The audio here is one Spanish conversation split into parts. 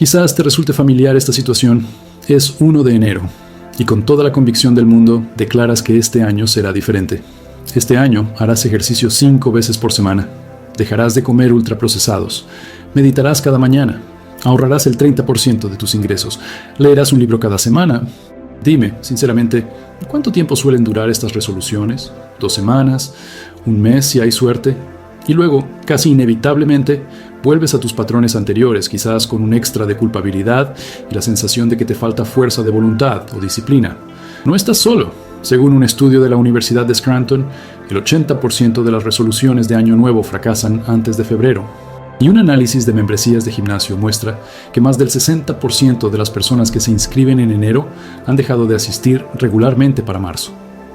Quizás te resulte familiar esta situación. Es 1 de enero y con toda la convicción del mundo declaras que este año será diferente. Este año harás ejercicio 5 veces por semana. Dejarás de comer ultraprocesados. Meditarás cada mañana. Ahorrarás el 30% de tus ingresos. Leerás un libro cada semana. Dime, sinceramente, ¿cuánto tiempo suelen durar estas resoluciones? ¿2 semanas? ¿1 mes si hay suerte? Y luego, casi inevitablemente, vuelves a tus patrones anteriores, quizás con un extra de culpabilidad y la sensación de que te falta fuerza de voluntad o disciplina. No estás solo. Según un estudio de la Universidad de Scranton, el 80% de las resoluciones de Año Nuevo fracasan antes de febrero. Y un análisis de membresías de gimnasio muestra que más del 60% de las personas que se inscriben en enero han dejado de asistir regularmente para marzo.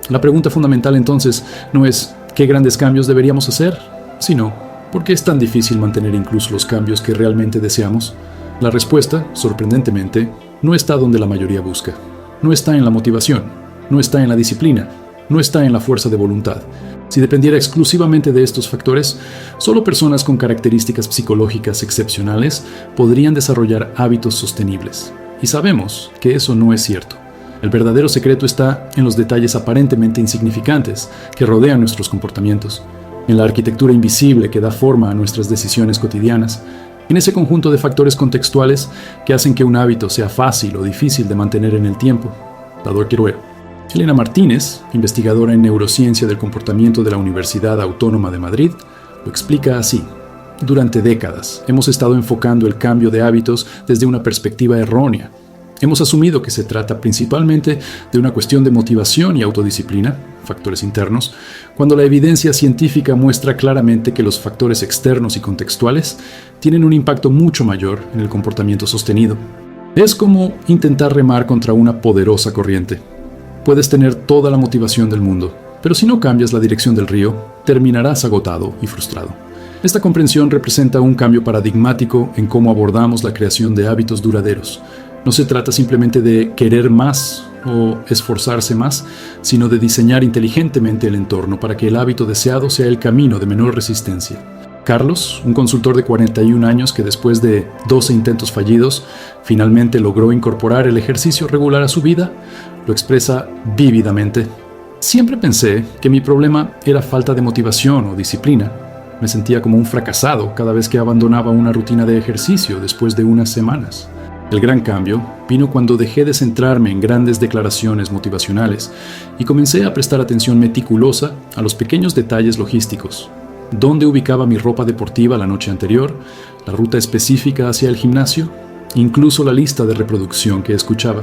La pregunta fundamental entonces no es ¿qué grandes cambios deberíamos hacer?, sino ¿por qué es tan difícil mantener incluso los cambios que realmente deseamos? La respuesta, sorprendentemente, no está donde la mayoría busca. No está en la motivación, no está en la disciplina, no está en la fuerza de voluntad. Si dependiera exclusivamente de estos factores, solo personas con características psicológicas excepcionales podrían desarrollar hábitos sostenibles. Y sabemos que eso no es cierto. El verdadero secreto está en los detalles aparentemente insignificantes que rodean nuestros comportamientos, en la arquitectura invisible que da forma a nuestras decisiones cotidianas, en ese conjunto de factores contextuales que hacen que un hábito sea fácil o difícil de mantener en el tiempo. Dador Queruero. Elena Martínez, investigadora en neurociencia del comportamiento de la Universidad Autónoma de Madrid, lo explica así. Durante décadas hemos estado enfocando el cambio de hábitos desde una perspectiva errónea. Hemos asumido que se trata principalmente de una cuestión de motivación y autodisciplina, factores internos, cuando la evidencia científica muestra claramente que los factores externos y contextuales tienen un impacto mucho mayor en el comportamiento sostenido. Es como intentar remar contra una poderosa corriente. Puedes tener toda la motivación del mundo, pero si no cambias la dirección del río, terminarás agotado y frustrado. Esta comprensión representa un cambio paradigmático en cómo abordamos la creación de hábitos duraderos. No se trata simplemente de querer más o esforzarse más, sino de diseñar inteligentemente el entorno para que el hábito deseado sea el camino de menor resistencia. Carlos, un consultor de 41 años que después de 12 intentos fallidos, finalmente logró incorporar el ejercicio regular a su vida, lo expresa vívidamente. Siempre pensé que mi problema era falta de motivación o disciplina. Me sentía como un fracasado cada vez que abandonaba una rutina de ejercicio después de unas semanas. El gran cambio vino cuando dejé de centrarme en grandes declaraciones motivacionales y comencé a prestar atención meticulosa a los pequeños detalles logísticos. Dónde ubicaba mi ropa deportiva la noche anterior, la ruta específica hacia el gimnasio, incluso la lista de reproducción que escuchaba.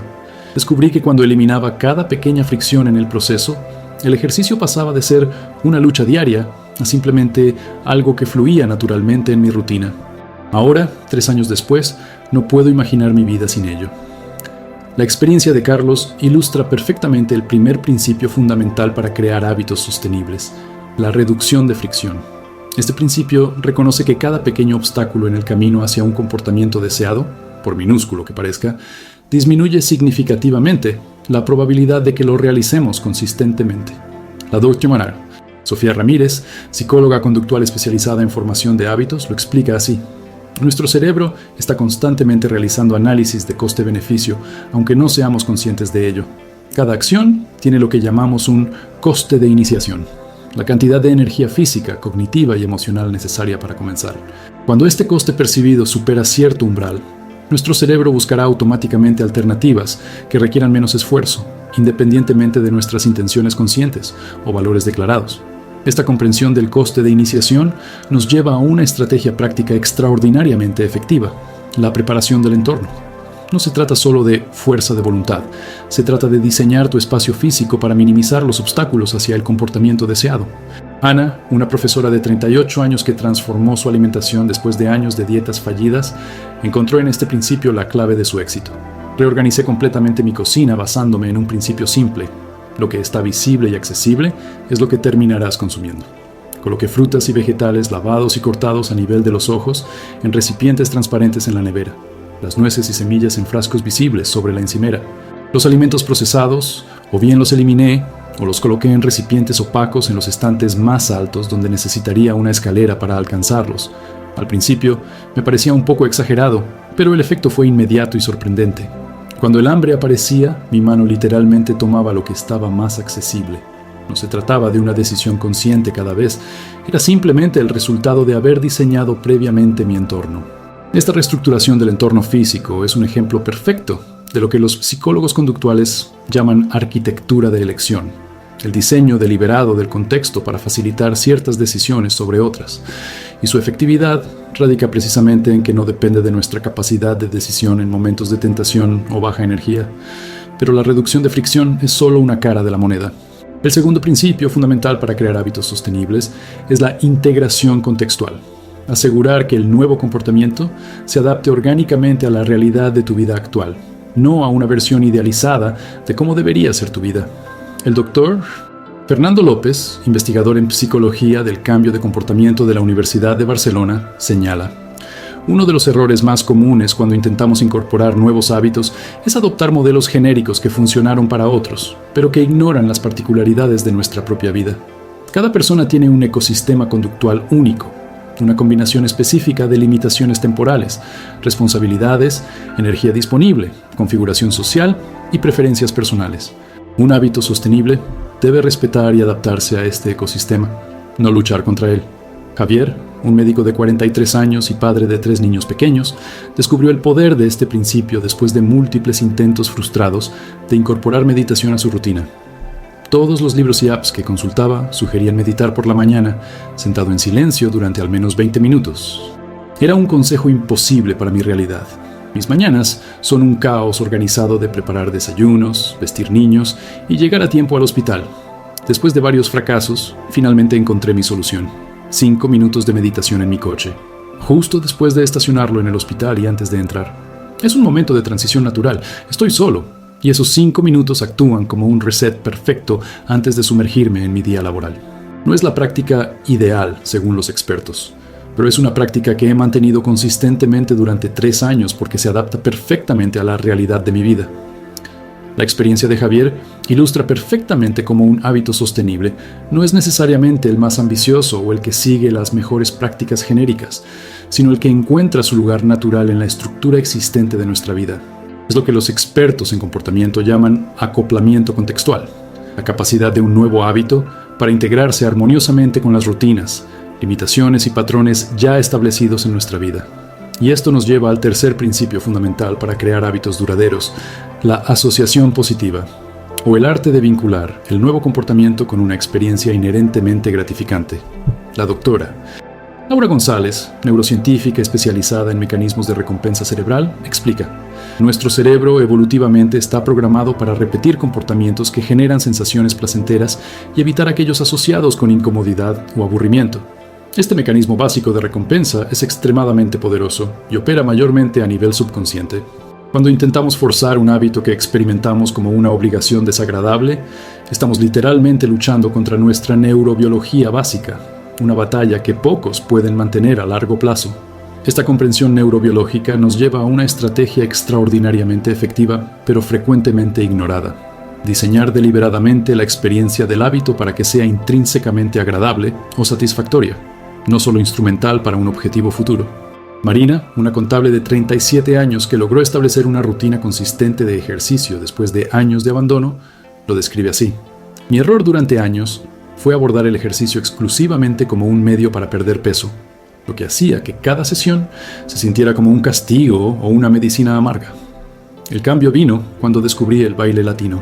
Descubrí que cuando eliminaba cada pequeña fricción en el proceso, el ejercicio pasaba de ser una lucha diaria a simplemente algo que fluía naturalmente en mi rutina. Ahora, 3 años después, no puedo imaginar mi vida sin ello. La experiencia de Carlos ilustra perfectamente el primer principio fundamental para crear hábitos sostenibles: la reducción de fricción. Este principio reconoce que cada pequeño obstáculo en el camino hacia un comportamiento deseado, por minúsculo que parezca, disminuye significativamente la probabilidad de que lo realicemos consistentemente. La Dr. Sofía Ramírez, psicóloga conductual especializada en formación de hábitos, lo explica así. Nuestro cerebro está constantemente realizando análisis de coste-beneficio, aunque no seamos conscientes de ello. Cada acción tiene lo que llamamos un coste de iniciación, la cantidad de energía física, cognitiva y emocional necesaria para comenzar. Cuando este coste percibido supera cierto umbral, nuestro cerebro buscará automáticamente alternativas que requieran menos esfuerzo, independientemente de nuestras intenciones conscientes o valores declarados. Esta comprensión del coste de iniciación nos lleva a una estrategia práctica extraordinariamente efectiva: la preparación del entorno. No se trata solo de fuerza de voluntad, se trata de diseñar tu espacio físico para minimizar los obstáculos hacia el comportamiento deseado. Ana, una profesora de 38 años que transformó su alimentación después de años de dietas fallidas, encontró en este principio la clave de su éxito. Reorganicé completamente mi cocina basándome en un principio simple: lo que está visible y accesible es lo que terminarás consumiendo. Coloqué frutas y vegetales lavados y cortados a nivel de los ojos en recipientes transparentes en la nevera, las nueces y semillas en frascos visibles sobre la encimera. Los alimentos procesados, o bien los eliminé, o los coloqué en recipientes opacos en los estantes más altos donde necesitaría una escalera para alcanzarlos. Al principio me parecía un poco exagerado, Pero el efecto fue inmediato y sorprendente. Cuando el hambre aparecía, mi mano literalmente tomaba lo que estaba más accesible. No se trataba de una decisión consciente cada vez, era simplemente el resultado de haber diseñado previamente mi entorno. Esta reestructuración del entorno físico es un ejemplo perfecto de lo que los psicólogos conductuales llaman arquitectura de elección, el diseño deliberado del contexto para facilitar ciertas decisiones sobre otras, y su efectividad radica precisamente en que no depende de nuestra capacidad de decisión en momentos de tentación o baja energía, pero la reducción de fricción es solo una cara de la moneda. El segundo principio fundamental para crear hábitos sostenibles es la integración contextual. Asegurar que el nuevo comportamiento se adapte orgánicamente a la realidad de tu vida actual, no a una versión idealizada de cómo debería ser tu vida. El doctor Fernando López, investigador en psicología del cambio de comportamiento de la Universidad de Barcelona, señala: uno de los errores más comunes cuando intentamos incorporar nuevos hábitos es adoptar modelos genéricos que funcionaron para otros, pero que ignoran las particularidades de nuestra propia vida. Cada persona tiene un ecosistema conductual único, una combinación específica de limitaciones temporales, responsabilidades, energía disponible, configuración social y preferencias personales. Un hábito sostenible debe respetar y adaptarse a este ecosistema, no luchar contra él. Javier, un médico de 43 años y padre de 3 niños pequeños, descubrió el poder de este principio después de múltiples intentos frustrados de incorporar meditación a su rutina. Todos los libros y apps que consultaba sugerían meditar por la mañana, sentado en silencio durante al menos 20 minutos. Era un consejo imposible para mi realidad. Mis mañanas son un caos organizado de preparar desayunos, vestir niños y llegar a tiempo al hospital. Después de varios fracasos, finalmente encontré mi solución: 5 minutos de meditación en mi coche, justo después de estacionarlo en el hospital y antes de entrar. Es un momento de transición natural. Estoy solo. Y esos 5 minutos actúan como un reset perfecto antes de sumergirme en mi día laboral. No es la práctica ideal, según los expertos, pero es una práctica que he mantenido consistentemente durante 3 años porque se adapta perfectamente a la realidad de mi vida. La experiencia de Javier ilustra perfectamente cómo un hábito sostenible no es necesariamente el más ambicioso o el que sigue las mejores prácticas genéricas, sino el que encuentra su lugar natural en la estructura existente de nuestra vida. Es lo que los expertos en comportamiento llaman acoplamiento contextual, la capacidad de un nuevo hábito para integrarse armoniosamente con las rutinas, limitaciones y patrones ya establecidos en nuestra vida. Y esto nos lleva al tercer principio fundamental para crear hábitos duraderos: la asociación positiva, o el arte de vincular el nuevo comportamiento con una experiencia inherentemente gratificante. La doctora Laura González, neurocientífica especializada en mecanismos de recompensa cerebral, explica: nuestro cerebro evolutivamente está programado para repetir comportamientos que generan sensaciones placenteras y evitar aquellos asociados con incomodidad o aburrimiento. Este mecanismo básico de recompensa es extremadamente poderoso y opera mayormente a nivel subconsciente. Cuando intentamos forzar un hábito que experimentamos como una obligación desagradable, estamos literalmente luchando contra nuestra neurobiología básica, una batalla que pocos pueden mantener a largo plazo. Esta comprensión neurobiológica nos lleva a una estrategia extraordinariamente efectiva, pero frecuentemente ignorada: diseñar deliberadamente la experiencia del hábito para que sea intrínsecamente agradable o satisfactoria, no solo instrumental para un objetivo futuro. Marina, una contable de 37 años que logró establecer una rutina consistente de ejercicio después de años de abandono, lo describe así: mi error durante años fue abordar el ejercicio exclusivamente como un medio para perder peso, lo que hacía que cada sesión se sintiera como un castigo o una medicina amarga. El cambio vino cuando descubrí el baile latino.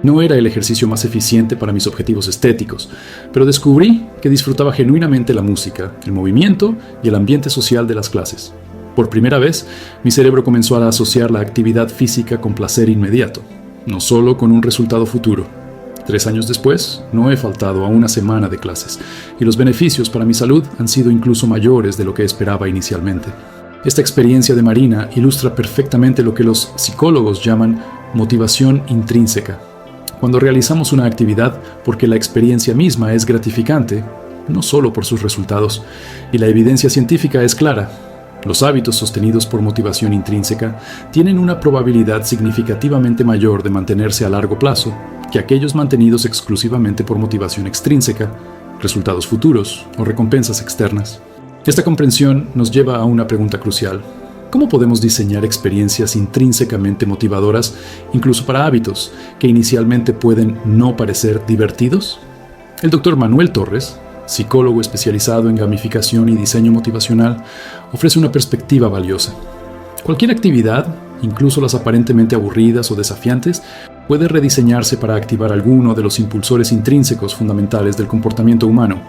No era el ejercicio más eficiente para mis objetivos estéticos, pero descubrí que disfrutaba genuinamente la música, el movimiento y el ambiente social de las clases. Por primera vez, mi cerebro comenzó a asociar la actividad física con placer inmediato, no solo con un resultado futuro. 3 años después, no he faltado a una semana de clases, y los beneficios para mi salud han sido incluso mayores de lo que esperaba inicialmente. Esta experiencia de Marina ilustra perfectamente lo que los psicólogos llaman motivación intrínseca. Cuando realizamos una actividad porque la experiencia misma es gratificante, no solo por sus resultados, y la evidencia científica es clara: los hábitos sostenidos por motivación intrínseca tienen una probabilidad significativamente mayor de mantenerse a largo plazo que aquellos mantenidos exclusivamente por motivación extrínseca, resultados futuros o recompensas externas. Esta comprensión nos lleva a una pregunta crucial: ¿Cómo podemos diseñar experiencias intrínsecamente motivadoras, incluso para hábitos, que inicialmente pueden no parecer divertidos? El Dr. Manuel Torres, psicólogo especializado en gamificación y diseño motivacional, ofrece una perspectiva valiosa. Cualquier actividad, incluso las aparentemente aburridas o desafiantes, puede rediseñarse para activar alguno de los impulsores intrínsecos fundamentales del comportamiento humano: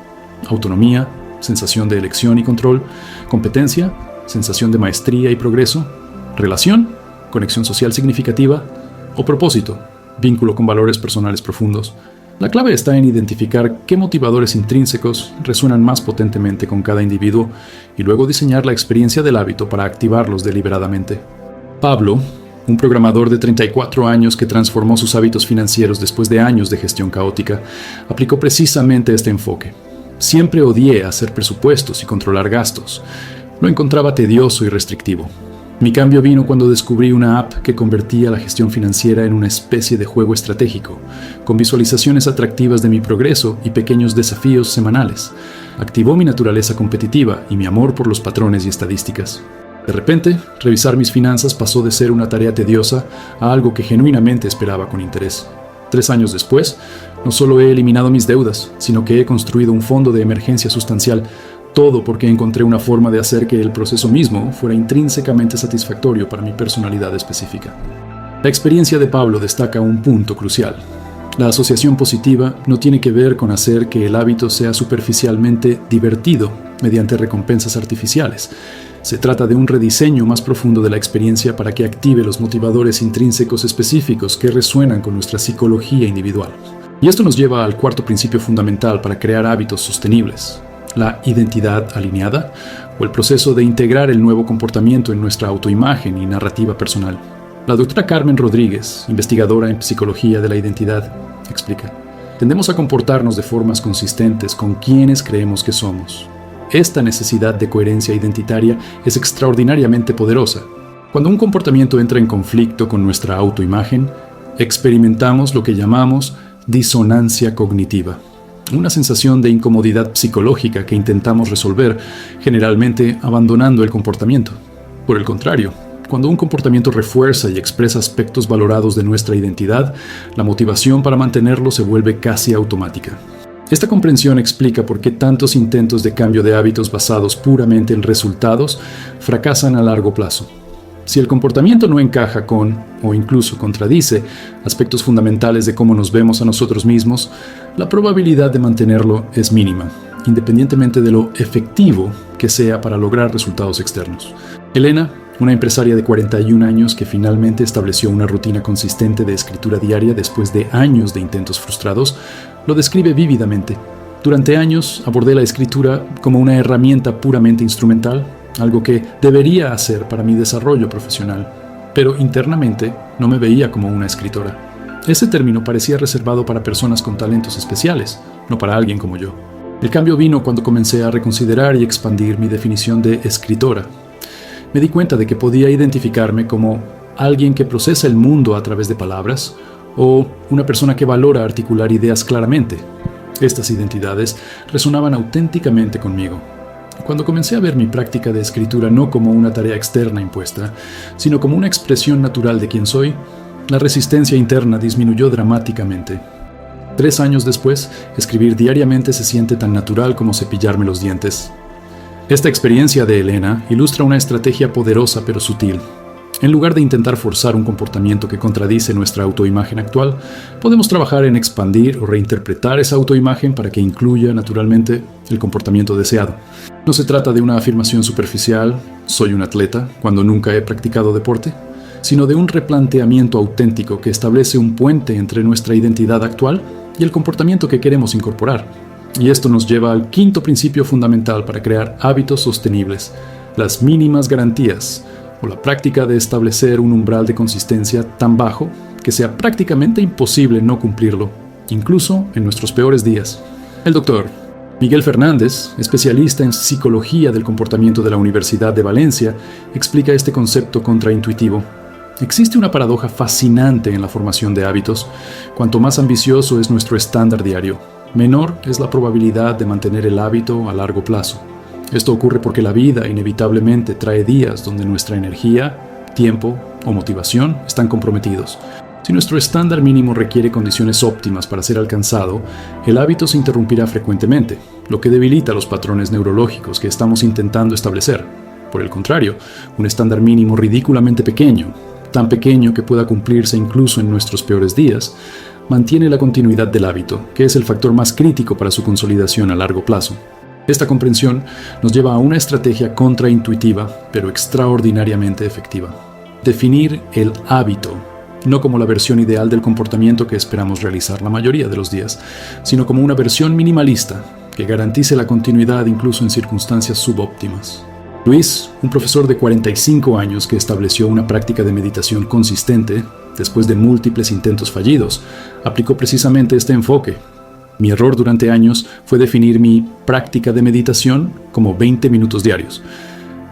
autonomía, sensación de elección y control; competencia, sensación de maestría y progreso; relación, conexión social significativa; o propósito, vínculo con valores personales profundos. La clave está en identificar qué motivadores intrínsecos resuenan más potentemente con cada individuo y luego diseñar la experiencia del hábito para activarlos deliberadamente. Pablo, un programador de 34 años que transformó sus hábitos financieros después de años de gestión caótica, aplicó precisamente este enfoque. Siempre odié hacer presupuestos y controlar gastos. Lo encontraba tedioso y restrictivo. Mi cambio vino cuando descubrí una app que convertía la gestión financiera en una especie de juego estratégico, con visualizaciones atractivas de mi progreso y pequeños desafíos semanales. Activó mi naturaleza competitiva y mi amor por los patrones y estadísticas. De repente, revisar mis finanzas pasó de ser una tarea tediosa a algo que genuinamente esperaba con interés. 3 años después, no solo he eliminado mis deudas, sino que he construido un fondo de emergencia sustancial. Todo porque encontré una forma de hacer que el proceso mismo fuera intrínsecamente satisfactorio para mi personalidad específica. La experiencia de Pablo destaca un punto crucial. La asociación positiva no tiene que ver con hacer que el hábito sea superficialmente divertido mediante recompensas artificiales. Se trata de un rediseño más profundo de la experiencia para que active los motivadores intrínsecos específicos que resuenan con nuestra psicología individual. Y esto nos lleva al cuarto principio fundamental para crear hábitos sostenibles: la identidad alineada, o el proceso de integrar el nuevo comportamiento en nuestra autoimagen y narrativa personal. La doctora Carmen Rodríguez, investigadora en psicología de la identidad, explica: tendemos a comportarnos de formas consistentes con quienes creemos que somos. Esta necesidad de coherencia identitaria es extraordinariamente poderosa. Cuando un comportamiento entra en conflicto con nuestra autoimagen, experimentamos lo que llamamos disonancia cognitiva, una sensación de incomodidad psicológica que intentamos resolver, generalmente abandonando el comportamiento. Por el contrario, cuando un comportamiento refuerza y expresa aspectos valorados de nuestra identidad, la motivación para mantenerlo se vuelve casi automática. Esta comprensión explica por qué tantos intentos de cambio de hábitos basados puramente en resultados fracasan a largo plazo. Si el comportamiento no encaja con, o incluso contradice, aspectos fundamentales de cómo nos vemos a nosotros mismos, la probabilidad de mantenerlo es mínima, independientemente de lo efectivo que sea para lograr resultados externos. Elena, una empresaria de 41 años que finalmente estableció una rutina consistente de escritura diaria después de años de intentos frustrados, lo describe vívidamente. Durante años abordé la escritura como una herramienta puramente instrumental, algo que debería hacer para mi desarrollo profesional, pero internamente no me veía como una escritora. Ese término parecía reservado para personas con talentos especiales, no para alguien como yo. El cambio vino cuando comencé a reconsiderar y expandir mi definición de escritora. Me di cuenta de que podía identificarme como alguien que procesa el mundo a través de palabras o una persona que valora articular ideas claramente. Estas identidades resonaban auténticamente conmigo. Cuando comencé a ver mi práctica de escritura no como una tarea externa impuesta, sino como una expresión natural de quién soy, la resistencia interna disminuyó dramáticamente. 3 años después, escribir diariamente se siente tan natural como cepillarme los dientes. Esta experiencia de Elena ilustra una estrategia poderosa pero sutil. En lugar de intentar forzar un comportamiento que contradice nuestra autoimagen actual, podemos trabajar en expandir o reinterpretar esa autoimagen para que incluya, naturalmente, el comportamiento deseado. No se trata de una afirmación superficial, soy un atleta, cuando nunca he practicado deporte, sino de un replanteamiento auténtico que establece un puente entre nuestra identidad actual y el comportamiento que queremos incorporar. Y esto nos lleva al quinto principio fundamental para crear hábitos sostenibles: las mínimas garantías, o la práctica de establecer un umbral de consistencia tan bajo que sea prácticamente imposible no cumplirlo, incluso en nuestros peores días. El doctor Miguel Fernández, especialista en psicología del comportamiento de la Universidad de Valencia, explica este concepto contraintuitivo. Existe una paradoja fascinante en la formación de hábitos. Cuanto más ambicioso es nuestro estándar diario, menor es la probabilidad de mantener el hábito a largo plazo. Esto ocurre porque la vida inevitablemente trae días donde nuestra energía, tiempo o motivación están comprometidos. Si nuestro estándar mínimo requiere condiciones óptimas para ser alcanzado, el hábito se interrumpirá frecuentemente, lo que debilita los patrones neurológicos que estamos intentando establecer. Por el contrario, un estándar mínimo ridículamente pequeño, tan pequeño que pueda cumplirse incluso en nuestros peores días, mantiene la continuidad del hábito, que es el factor más crítico para su consolidación a largo plazo. Esta comprensión nos lleva a una estrategia contraintuitiva, pero extraordinariamente efectiva. Definir el hábito, no como la versión ideal del comportamiento que esperamos realizar la mayoría de los días, sino como una versión minimalista que garantice la continuidad incluso en circunstancias subóptimas. Luis, un profesor de 45 años que estableció una práctica de meditación consistente, después de múltiples intentos fallidos, aplicó precisamente este enfoque. Mi error durante años fue definir mi práctica de meditación como 20 minutos diarios.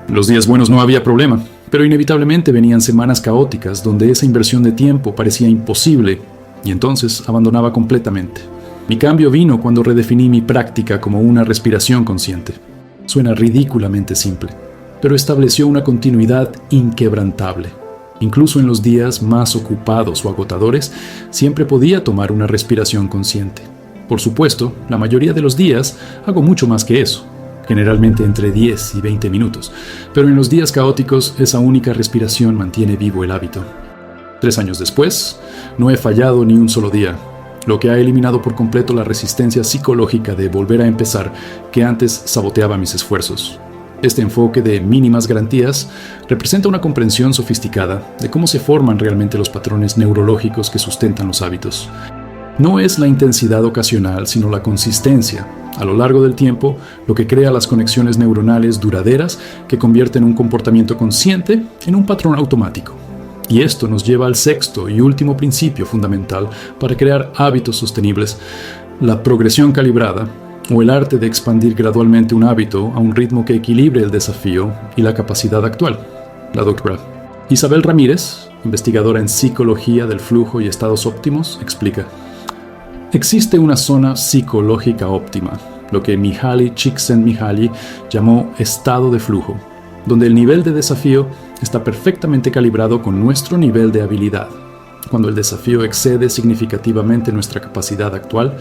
Los días buenos no había problema, pero inevitablemente venían semanas caóticas donde esa inversión de tiempo parecía imposible y entonces abandonaba completamente. Mi cambio vino cuando redefiní mi práctica como una respiración consciente. Suena ridículamente simple, pero estableció una continuidad inquebrantable. Incluso en los días más ocupados o agotadores, siempre podía tomar una respiración consciente. Por supuesto, la mayoría de los días hago mucho más que eso, generalmente entre 10 y 20 minutos, pero en los días caóticos esa única respiración mantiene vivo el hábito. 3 años después, no he fallado ni un solo día, lo que ha eliminado por completo la resistencia psicológica de volver a empezar que antes saboteaba mis esfuerzos. Este enfoque de mínimas garantías representa una comprensión sofisticada de cómo se forman realmente los patrones neurológicos que sustentan los hábitos. No es la intensidad ocasional, sino la consistencia, a lo largo del tiempo, lo que crea las conexiones neuronales duraderas que convierten un comportamiento consciente en un patrón automático. Y esto nos lleva al sexto y último principio fundamental para crear hábitos sostenibles, la progresión calibrada, o el arte de expandir gradualmente un hábito a un ritmo que equilibre el desafío y la capacidad actual. La doctora Isabel Ramírez, investigadora en psicología del flujo y estados óptimos, explica: existe una zona psicológica óptima, lo que Mihaly Csikszentmihalyi llamó estado de flujo, donde el nivel de desafío está perfectamente calibrado con nuestro nivel de habilidad. Cuando el desafío excede significativamente nuestra capacidad actual,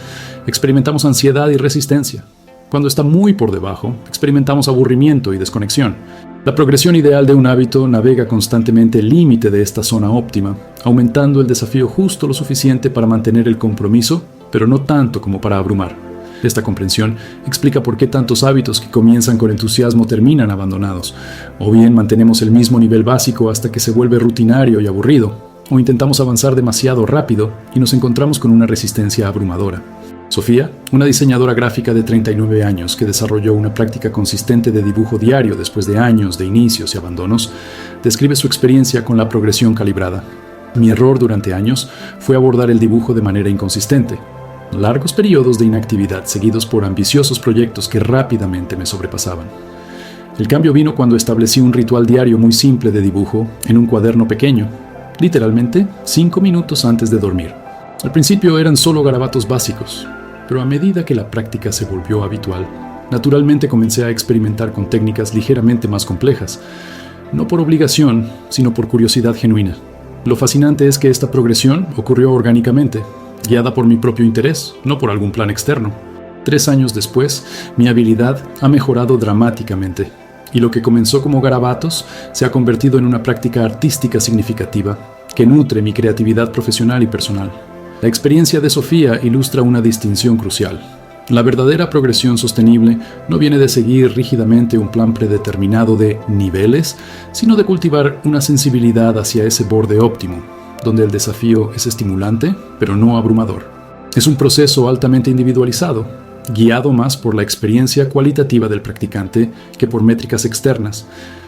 experimentamos ansiedad y resistencia. Cuando está muy por debajo, experimentamos aburrimiento y desconexión. La progresión ideal de un hábito navega constantemente el límite de esta zona óptima, aumentando el desafío justo lo suficiente para mantener el compromiso, pero no tanto como para abrumar. Esta comprensión explica por qué tantos hábitos que comienzan con entusiasmo terminan abandonados, o bien mantenemos el mismo nivel básico hasta que se vuelve rutinario y aburrido, o intentamos avanzar demasiado rápido y nos encontramos con una resistencia abrumadora. Sofía, una diseñadora gráfica de 39 años que desarrolló una práctica consistente de dibujo diario después de años de inicios y abandonos, describe su experiencia con la progresión calibrada. Mi error durante años fue abordar el dibujo de manera inconsistente. Largos periodos de inactividad seguidos por ambiciosos proyectos que rápidamente me sobrepasaban. El cambio vino cuando establecí un ritual diario muy simple de dibujo en un cuaderno pequeño, literalmente 5 minutos antes de dormir. Al principio eran solo garabatos básicos, pero a medida que la práctica se volvió habitual, naturalmente comencé a experimentar con técnicas ligeramente más complejas, no por obligación, sino por curiosidad genuina. Lo fascinante es que esta progresión ocurrió orgánicamente, guiada por mi propio interés, no por algún plan externo. 3 años después, mi habilidad ha mejorado dramáticamente, y lo que comenzó como garabatos se ha convertido en una práctica artística significativa que nutre mi creatividad profesional y personal. La experiencia de Sofía ilustra una distinción crucial. La verdadera progresión sostenible no viene de seguir rígidamente un plan predeterminado de niveles, sino de cultivar una sensibilidad hacia ese borde óptimo, donde el desafío es estimulante, pero no abrumador. Es un proceso altamente individualizado, guiado más por la experiencia cualitativa del practicante que por métricas externas.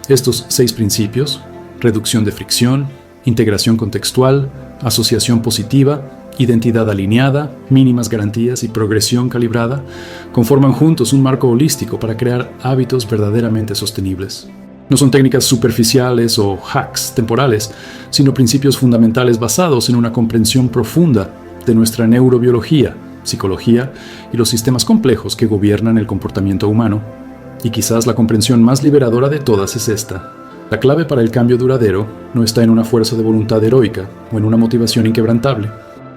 Estos 6 principios, reducción de fricción, integración contextual, asociación positiva, identidad alineada, mínimas garantías y progresión calibrada, conforman juntos un marco holístico para crear hábitos verdaderamente sostenibles. No son técnicas superficiales o hacks temporales, sino principios fundamentales basados en una comprensión profunda de nuestra neurobiología, psicología y los sistemas complejos que gobiernan el comportamiento humano. Y quizás la comprensión más liberadora de todas es esta. La clave para el cambio duradero no está en una fuerza de voluntad heroica o en una motivación inquebrantable.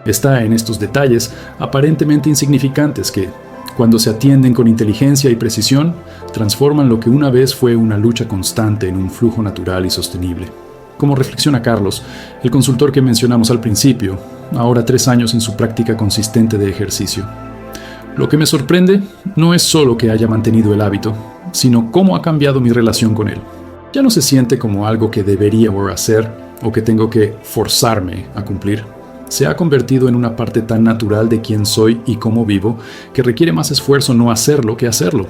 Está en estos detalles aparentemente insignificantes que, cuando se atienden con inteligencia y precisión, transforman lo que una vez fue una lucha constante en un flujo natural y sostenible. Como reflexiona Carlos, el consultor que mencionamos al principio, ahora 3 años en su práctica consistente de ejercicio. Lo que me sorprende no es solo que haya mantenido el hábito, sino cómo ha cambiado mi relación con él. Ya no se siente como algo que debería hacer o que tengo que forzarme a cumplir. Se ha convertido en una parte tan natural de quién soy y cómo vivo que requiere más esfuerzo no hacerlo que hacerlo.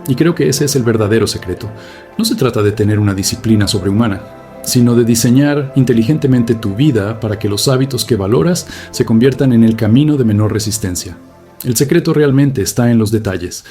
Y creo que ese es el verdadero secreto. No se trata de tener una disciplina sobrehumana, sino de diseñar inteligentemente tu vida para que los hábitos que valoras se conviertan en el camino de menor resistencia. El secreto realmente está en los detalles.